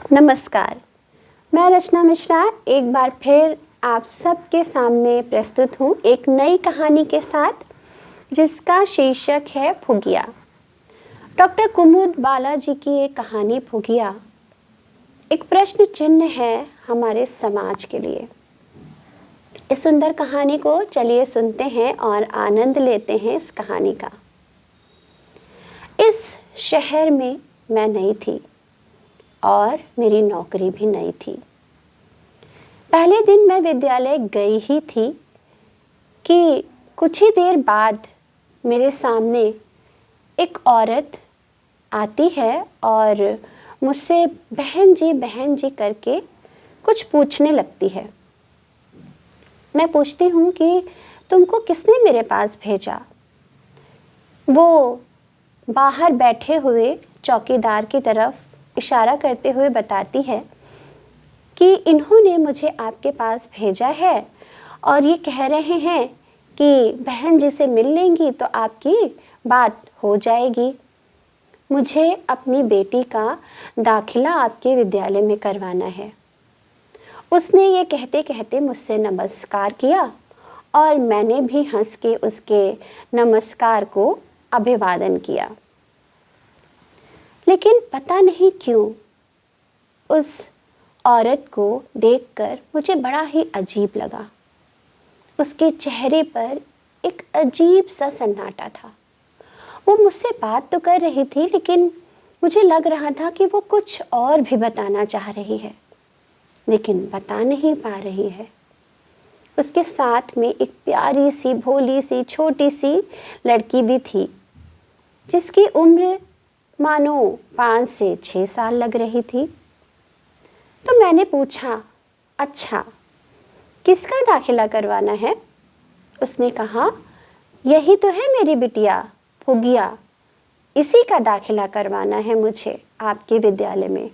नमस्कार, मैं रचना मिश्रा एक बार फिर आप सबके सामने प्रस्तुत हूँ एक नई कहानी के साथ, जिसका शीर्षक है फुगिया। डॉक्टर कुमुद बालाजी की ये कहानी फुगिया एक प्रश्न चिन्ह है हमारे समाज के लिए। इस सुंदर कहानी को चलिए सुनते हैं और आनंद लेते हैं इस कहानी का। इस शहर में मैं नई थी और मेरी नौकरी भी नई थी। पहले दिन मैं विद्यालय गई ही थी कि कुछ ही देर बाद मेरे सामने एक औरत आती है और मुझसे बहन जी करके कुछ पूछने लगती है। मैं पूछती हूँ कि तुमको किसने मेरे पास भेजा? वो बाहर बैठे हुए चौकीदार की तरफ इशारा करते हुए बताती है कि इन्होंने मुझे आपके पास भेजा है और ये कह रहे हैं कि बहन जी से मिल लेंगी तो आपकी बात हो जाएगी। मुझे अपनी बेटी का दाखिला आपके विद्यालय में करवाना है। उसने ये कहते कहते मुझसे नमस्कार किया और मैंने भी हंस के उसके नमस्कार को अभिवादन किया। लेकिन पता नहीं क्यों उस औरत को देखकर मुझे बड़ा ही अजीब लगा। उसके चेहरे पर एक अजीब सा सन्नाटा था। वो मुझसे बात तो कर रही थी, लेकिन मुझे लग रहा था कि वो कुछ और भी बताना चाह रही है, लेकिन बता नहीं पा रही है। उसके साथ में एक प्यारी सी भोली सी छोटी सी लड़की भी थी, जिसकी उम्र मानो 5 से 6 साल लग रही थी। तो मैंने पूछा, अच्छा किसका दाखिला करवाना है? उसने कहा, यही तो है मेरी बिटिया फुगिया, इसी का दाखिला करवाना है मुझे आपके विद्यालय में।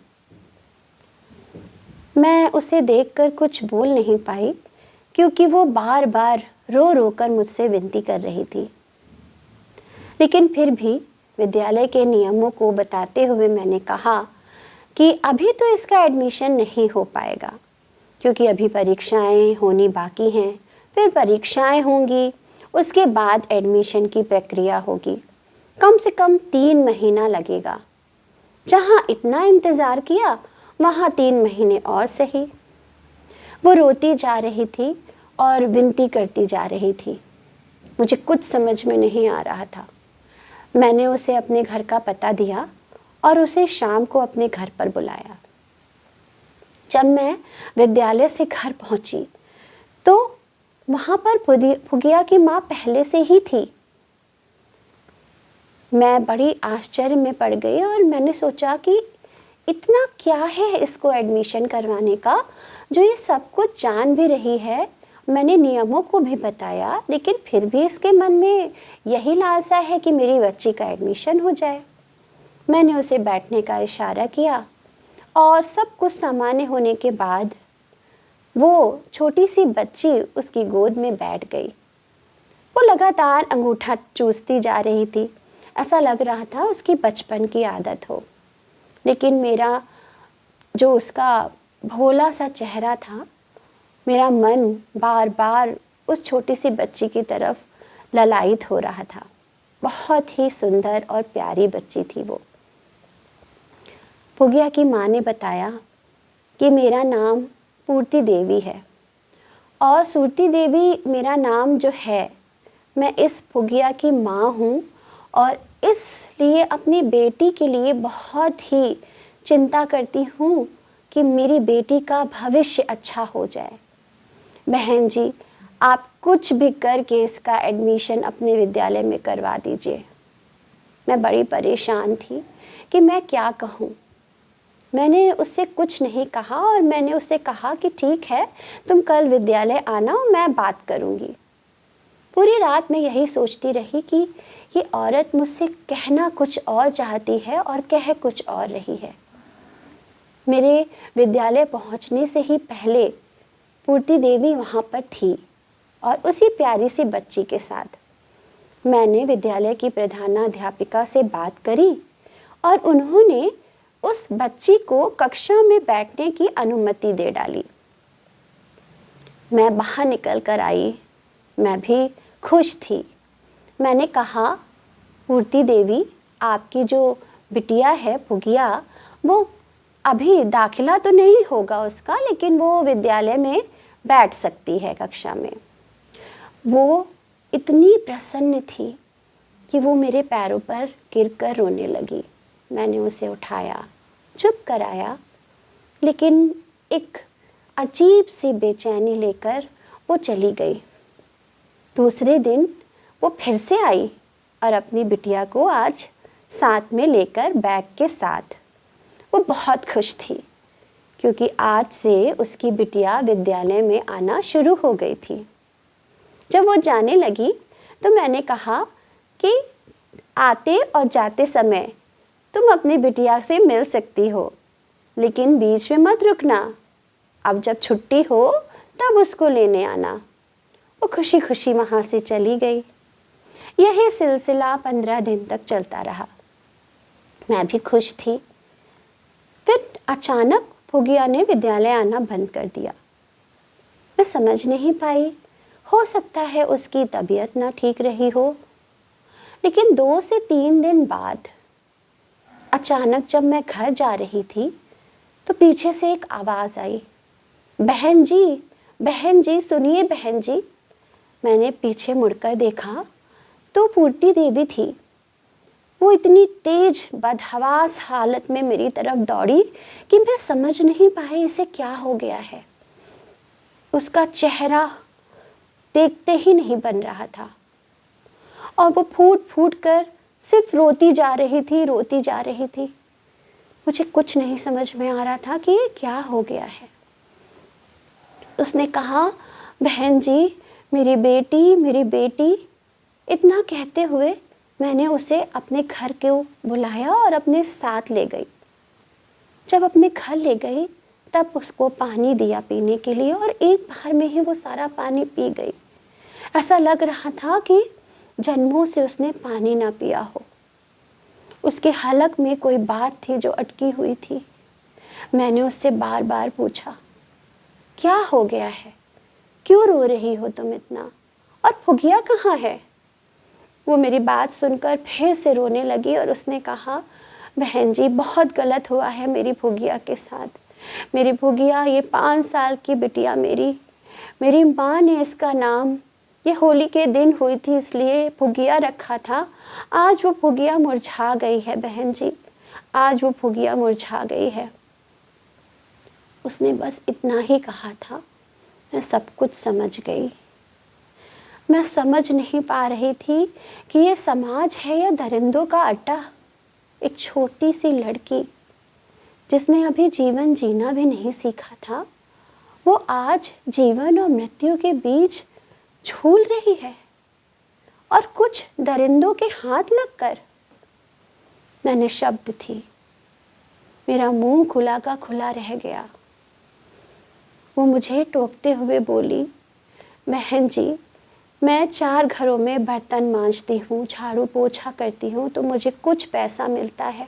मैं उसे देखकर कुछ बोल नहीं पाई, क्योंकि वो बार बार रो रो कर मुझसे विनती कर रही थी। लेकिन फिर भी विद्यालय के नियमों को बताते हुए मैंने कहा कि अभी तो इसका एडमिशन नहीं हो पाएगा, क्योंकि अभी परीक्षाएं होनी बाकी हैं। फिर परीक्षाएं होंगी, उसके बाद एडमिशन की प्रक्रिया होगी। कम से कम 3 महीना लगेगा। जहां इतना इंतज़ार किया वहां 3 महीने और सही। वो रोती जा रही थी और विनती करती जा रही थी। मुझे कुछ समझ में नहीं आ रहा था। मैंने उसे अपने घर का पता दिया और उसे शाम को अपने घर पर बुलाया। जब मैं विद्यालय से घर पहुंची तो वहां पर फुगिया की माँ पहले से ही थी। मैं बड़ी आश्चर्य में पड़ गई और मैंने सोचा कि इतना क्या है इसको एडमिशन करवाने का, जो ये सब कुछ जान भी रही है। मैंने नियमों को भी बताया, लेकिन फिर भी इसके मन में यही लालसा है कि मेरी बच्ची का एडमिशन हो जाए। मैंने उसे बैठने का इशारा किया और सब कुछ सामान्य होने के बाद वो छोटी सी बच्ची उसकी गोद में बैठ गई। वो लगातार अंगूठा चूसती जा रही थी। ऐसा लग रहा था उसकी बचपन की आदत हो। लेकिन मेरा जो उसका भोला सा चेहरा था, मेरा मन बार बार उस छोटी सी बच्ची की तरफ ललायित हो रहा था। बहुत ही सुंदर और प्यारी बच्ची थी वो। फुगिया की माँ ने बताया कि मेरा नाम पूर्ति देवी है और सूरती देवी मेरा नाम जो है, मैं इस फुगिया की माँ हूँ और इसलिए अपनी बेटी के लिए बहुत ही चिंता करती हूँ कि मेरी बेटी का भविष्य अच्छा हो जाए। बहन जी, आप कुछ भी करके इसका एडमिशन अपने विद्यालय में करवा दीजिए। मैं बड़ी परेशान थी कि मैं क्या कहूँ। मैंने उससे कुछ नहीं कहा और मैंने उससे कहा कि ठीक है, तुम कल विद्यालय आना और मैं बात करूँगी। पूरी रात मैं यही सोचती रही कि ये औरत मुझसे कहना कुछ और चाहती है और कह कुछ और रही है। मेरे विद्यालय पहुंचने से ही पहले पूर्ति देवी वहाँ पर थी और उसी प्यारी सी बच्ची के साथ। मैंने विद्यालय की प्रधानाध्यापिका से बात करी और उन्होंने उस बच्ची को कक्षा में बैठने की अनुमति दे डाली। मैं बाहर निकल कर आई, मैं भी खुश थी। मैंने कहा, पूर्ति देवी, आपकी जो बिटिया है फुगिया, वो अभी दाखिला तो नहीं होगा उसका, लेकिन वो विद्यालय में बैठ सकती है कक्षा में। वो इतनी प्रसन्न थी कि वो मेरे पैरों पर गिरकर रोने लगी। मैंने उसे उठाया, चुप कराया, लेकिन एक अजीब सी बेचैनी लेकर वो चली गई। दूसरे दिन वो फिर से आई और अपनी बिटिया को आज साथ में लेकर बैग के साथ। वो बहुत खुश थी क्योंकि आज से उसकी बिटिया विद्यालय में आना शुरू हो गई थी। जब वो जाने लगी तो मैंने कहा कि आते और जाते समय तुम अपनी बिटिया से मिल सकती हो, लेकिन बीच में मत रुकना। अब जब छुट्टी हो तब उसको लेने आना। वो खुशी खुशी वहाँ से चली गई। यही सिलसिला 15 दिन तक चलता रहा। मैं भी खुश थी। फिर अचानक फुगिया ने विद्यालय आना बंद कर दिया। मैं समझ नहीं पाई, हो सकता है उसकी तबीयत ना ठीक रही हो। लेकिन 2 से 3 दिन बाद अचानक जब मैं घर जा रही थी तो पीछे से एक आवाज़ आई, बहन जी सुनिए बहन जी। मैंने पीछे मुड़कर देखा तो पूर्ति देवी थी। वो इतनी तेज बदहवास हालत में मेरी तरफ दौड़ी कि मैं समझ नहीं पाई इसे क्या हो गया है। उसका चेहरा देखते ही नहीं बन रहा था और वो फूट फूट कर सिर्फ रोती जा रही थी। मुझे कुछ नहीं समझ में आ रहा था कि ये क्या हो गया है। उसने कहा, बहन जी मेरी बेटी। इतना कहते हुए मैंने उसे अपने घर को बुलाया और अपने साथ ले गई। जब अपने घर ले गई तब उसको पानी दिया पीने के लिए और एक बार में ही वो सारा पानी पी गई। ऐसा लग रहा था कि जन्मों से उसने पानी ना पिया हो। उसके हलक में कोई बात थी जो अटकी हुई थी। मैंने उससे बार बार पूछा, क्या हो गया है, क्यों रो रही हो तुम इतना, और फुगिया कहाँ है? वो मेरी बात सुनकर फिर से रोने लगी और उसने कहा, बहन जी बहुत गलत हुआ है मेरी फुगिया के साथ। मेरी फुगिया ये 5 साल की बिटिया मेरी माँ ने इसका नाम ये होली के दिन हुई थी इसलिए फुगिया रखा था। आज वो फुगिया मुरझा गई है बहन जी, आज वो फुगिया मुरझा गई है। उसने बस इतना ही कहा था। मैं सब कुछ समझ गई। मैं समझ नहीं पा रही थी कि ये समाज है या दरिंदों का अड्डा। एक छोटी सी लड़की जिसने अभी जीवन जीना भी नहीं सीखा था, वो आज जीवन और मृत्यु के बीच झूल रही है और कुछ दरिंदों के हाथ लगकर। मैं निशब्द थी, मेरा मुंह खुला का खुला रह गया। वो मुझे टोकते हुए बोली, बहन जी मैं 4 घरों में बर्तन मांजती हूँ, झाड़ू पोछा करती हूँ तो मुझे कुछ पैसा मिलता है।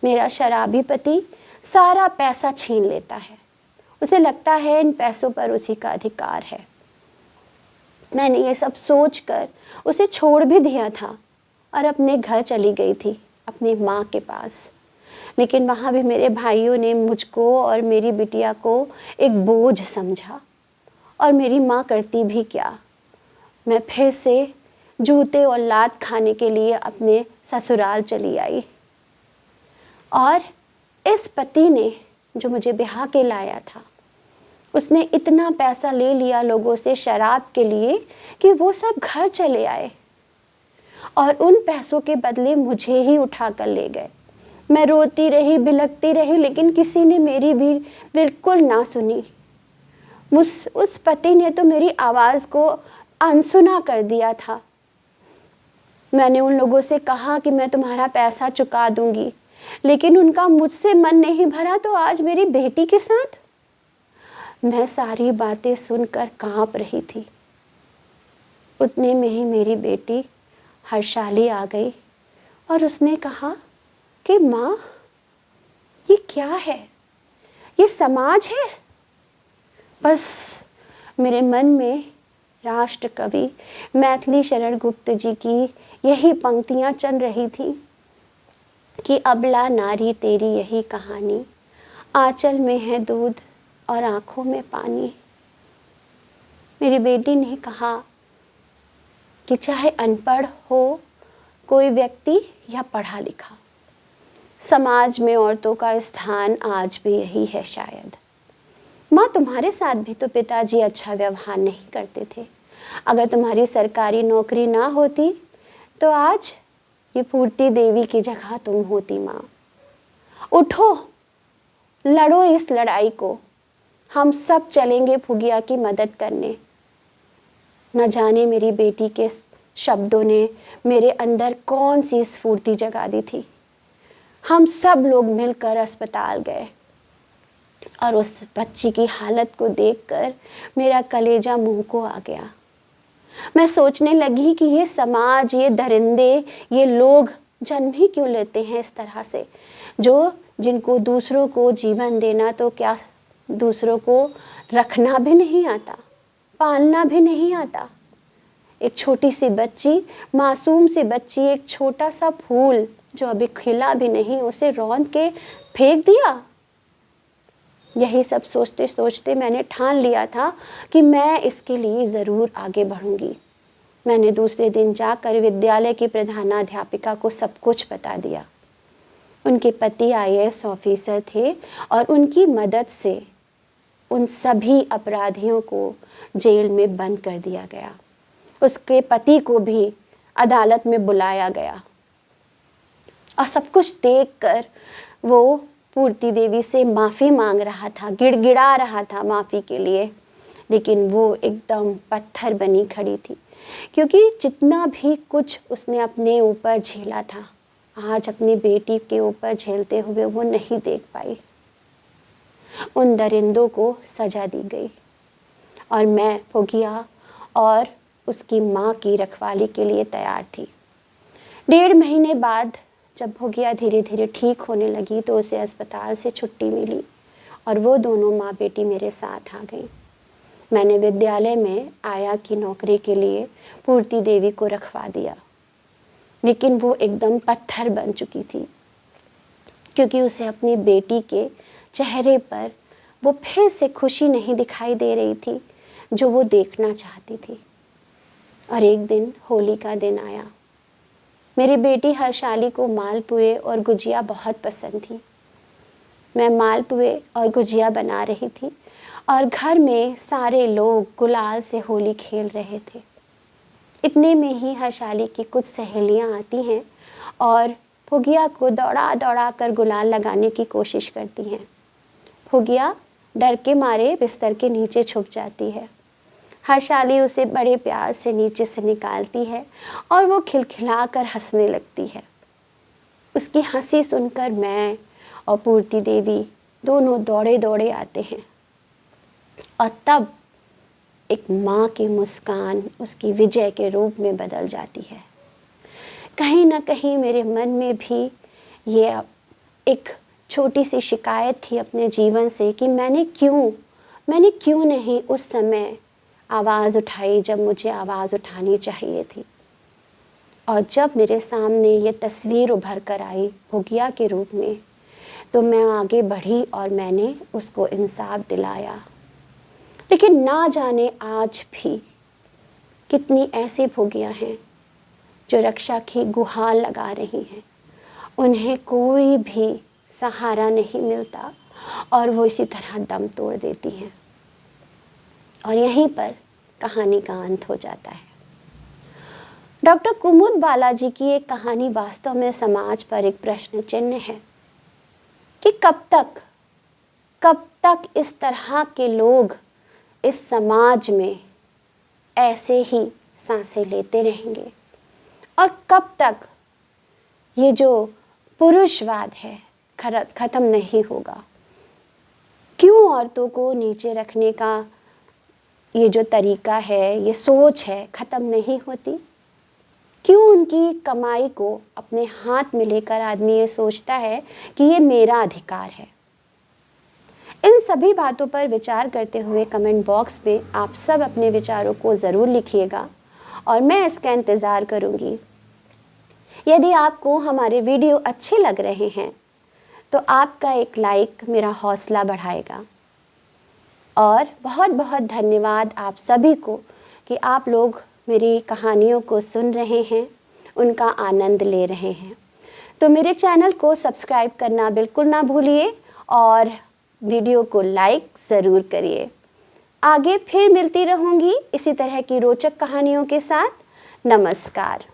मेरा शराबी पति सारा पैसा छीन लेता है। उसे लगता है इन पैसों पर उसी का अधिकार है। मैंने ये सब सोचकर उसे छोड़ भी दिया था और अपने घर चली गई थी, अपनी माँ के पास। लेकिन वहाँ भी मेरे भाइयों ने मुझको और मेरी बिटिया को एक बोझ समझा और मेरी माँ करती भी क्या। मैं फिर से जूते और लात खाने के लिए अपने ससुराल चली आई और इस पति ने जो मुझे ब्याह के लाया था, उसने इतना पैसा ले लिया लोगों से शराब के लिए कि वो सब घर चले आए और उन पैसों के बदले मुझे ही उठा कर ले गए। मैं रोती रही, बिलखती रही, लेकिन किसी ने मेरी भी बिल्कुल ना सुनी। उस पति ने तो मेरी आवाज़ को अनसुना कर दिया था। मैंने उन लोगों से कहा कि मैं तुम्हारा पैसा चुका दूंगी, लेकिन उनका मुझसे मन नहीं भरा। तो आज मेरी बेटी के साथ। मैं सारी बातें सुनकर कांप रही थी। उतने में ही मेरी बेटी हर्षाली आ गई और उसने कहा कि माँ ये क्या है? ये समाज है? बस मेरे मन में राष्ट्र कवि मैथिली शरण गुप्त जी की यही पंक्तियां चल रही थी कि अबला नारी तेरी यही कहानी, आंचल में है दूध और आंखों में पानी। मेरी बेटी ने कहा कि चाहे अनपढ़ हो कोई व्यक्ति या पढ़ा लिखा, समाज में औरतों का स्थान आज भी यही है शायद। माँ, तुम्हारे साथ भी तो पिताजी अच्छा व्यवहार नहीं करते थे। अगर तुम्हारी सरकारी नौकरी ना होती तो आज ये पूर्ति देवी की जगह तुम होती। माँ, उठो, लड़ो इस लड़ाई को। हम सब चलेंगे फुगिया की मदद करने। न जाने मेरी बेटी के शब्दों ने मेरे अंदर कौन सी स्फूर्ति जगा दी थी। हम सब लोग मिलकर अस्पताल गए और उस बच्ची की हालत को देखकर मेरा कलेजा मुंह को आ गया। मैं सोचने लगी कि ये समाज, ये दरिंदे, ये लोग जन्म ही क्यों लेते हैं इस तरह से, जिनको दूसरों को जीवन देना तो क्या, दूसरों को रखना भी नहीं आता, पालना भी नहीं आता। एक छोटी सी बच्ची, मासूम सी बच्ची, एक छोटा सा फूल जो अभी खिला भी नहीं, उसे रौंद के फेंक दिया। यही सब सोचते सोचते मैंने ठान लिया था कि मैं इसके लिए ज़रूर आगे बढ़ूंगी। मैंने दूसरे दिन जाकर विद्यालय की प्रधानाध्यापिका को सब कुछ बता दिया। उनके पति IAS ऑफिसर थे और उनकी मदद से उन सभी अपराधियों को जेल में बंद कर दिया गया। उसके पति को भी अदालत में बुलाया गया और सब कुछ देखकर वो पूर्ति देवी से माफ़ी मांग रहा था, गिड़गिड़ा रहा था माफ़ी के लिए, लेकिन वो एकदम पत्थर बनी खड़ी थी, क्योंकि जितना भी कुछ उसने अपने ऊपर झेला था, आज अपनी बेटी के ऊपर झेलते हुए वो नहीं देख पाई। उन दरिंदों को सजा दी गई और मैं फुगिया और उसकी माँ की रखवाली के लिए तैयार थी। 1.5 महीने बाद जब फुगिया धीरे धीरे ठीक होने लगी तो उसे अस्पताल से छुट्टी मिली और वो दोनों माँ बेटी मेरे साथ आ गई। मैंने विद्यालय में आया की नौकरी के लिए पूर्ति देवी को रखवा दिया, लेकिन वो एकदम पत्थर बन चुकी थी, क्योंकि उसे अपनी बेटी के चेहरे पर वो फिर से खुशी नहीं दिखाई दे रही थी जो वो देखना चाहती थी। और एक दिन होली का दिन आया। मेरी बेटी हर्षाली को मालपुए और गुजिया बहुत पसंद थी। मैं मालपुए और गुजिया बना रही थी और घर में सारे लोग गुलाल से होली खेल रहे थे। इतने में ही हर्षाली की कुछ सहेलियां आती हैं और फुगिया को दौड़ा दौड़ा कर गुलाल लगाने की कोशिश करती हैं। फुगिया डर के मारे बिस्तर के नीचे छुप जाती है। हर्षाली उसे बड़े प्यार से नीचे से निकालती है और वो खिलखिला कर हंसने लगती है। उसकी हंसी सुनकर मैं और पूर्ति देवी दोनों दौड़े दौड़े आते हैं और तब एक माँ की मुस्कान उसकी विजय के रूप में बदल जाती है। कहीं ना कहीं मेरे मन में भी ये एक छोटी सी शिकायत थी अपने जीवन से कि मैंने क्यों नहीं उस समय आवाज़ उठाई जब मुझे आवाज़ उठानी चाहिए थी। और जब मेरे सामने ये तस्वीर उभर कर आई फुगिया के रूप में, तो मैं आगे बढ़ी और मैंने उसको इंसाफ दिलाया। लेकिन ना जाने आज भी कितनी ऐसी फुगिया हैं जो रक्षा की गुहार लगा रही हैं, उन्हें कोई भी सहारा नहीं मिलता और वो इसी तरह दम तोड़ देती हैं। और यहीं पर कहानी का अंत हो जाता है। डॉक्टर कुमुद बालाजी की एक कहानी वास्तव में समाज पर एक प्रश्न चिन्ह है कि कब तक इस तरह के लोग इस समाज में ऐसे ही सांसें लेते रहेंगे और कब तक ये जो पुरुषवाद है खत्म नहीं होगा। क्यों औरतों को नीचे रखने का ये जो तरीका है, ये सोच है, ख़त्म नहीं होती। क्यों उनकी कमाई को अपने हाथ में लेकर आदमी ये सोचता है कि ये मेरा अधिकार है। इन सभी बातों पर विचार करते हुए कमेंट बॉक्स में आप सब अपने विचारों को ज़रूर लिखिएगा और मैं इसका इंतज़ार करूँगी। यदि आपको हमारे वीडियो अच्छे लग रहे हैं तो आपका एक लाइक मेरा हौसला बढ़ाएगा। और बहुत बहुत धन्यवाद आप सभी को कि आप लोग मेरी कहानियों को सुन रहे हैं, उनका आनंद ले रहे हैं। तो मेरे चैनल को सब्सक्राइब करना बिल्कुल ना भूलिए और वीडियो को लाइक ज़रूर करिए। आगे फिर मिलती रहूँगी इसी तरह की रोचक कहानियों के साथ। नमस्कार।